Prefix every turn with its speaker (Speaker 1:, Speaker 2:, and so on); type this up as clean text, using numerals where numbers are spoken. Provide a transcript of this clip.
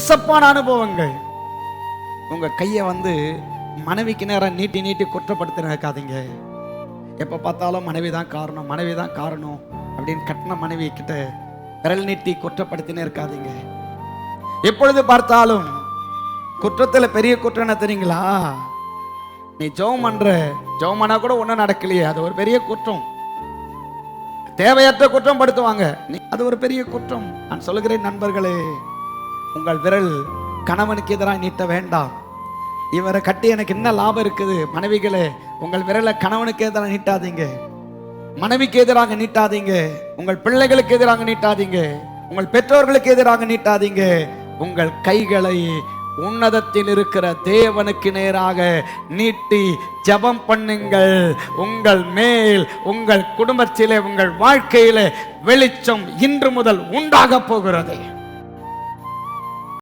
Speaker 1: கசப்பான அனுபவங்கள். உங்க கையை மனைவிக்கு நேரம் நீட்டி நீட்டி குற்றப்படுத்தின இருக்காதீங்க. எப்ப பார்த்தாலும் மனைவி தான் காரணம், மனைவி தான் காரணம் அப்படின்னு கட்டின மனைவி கிட்ட விரல் நீட்டி குற்றப்படுத்தினே இருக்காதீங்க. எப்பொழுது பார்த்தாலும் குற்றத்துல பெரிய குற்றம் என்ன தெரியுங்களா? நீ ஜெபம் பண்ற, ஜெபம் பண்ணா கூட ஒன்றும் நடக்கலையே, அது ஒரு பெரிய குற்றம். தேவையற்ற குற்றம் படுத்துவாங்க, அது ஒரு பெரிய குற்றம். நான் சொல்லுகிறேன் நண்பர்களே, உங்கள் விரல் கணவனுக்கு எதிராக நீட்ட வேண்டாம். இவரை கட்டி எனக்கு என்ன லாபம் இருக்குது? மனைவிகளே, உங்கள் விரலை கணவனுக்கு எதிராக நீட்டாதீங்க, மனைவிக்கு எதிராக நீட்டாதீங்க, உங்கள் பிள்ளைகளுக்கு எதிராக நீட்டாதீங்க, உங்கள் பெற்றோர்களுக்கு எதிராக நீட்டாதீங்க. உங்கள் கைகளை உன்னதத்தில் இருக்கிற தேவனுக்கு நேராக நீட்டி ஜெபம் பண்ணுங்கள். உங்கள் மேல், உங்கள் குடும்பத்திலே, உங்கள் வாழ்க்கையிலே வெளிச்சம் இன்று முதல் உண்டாக போகிறது.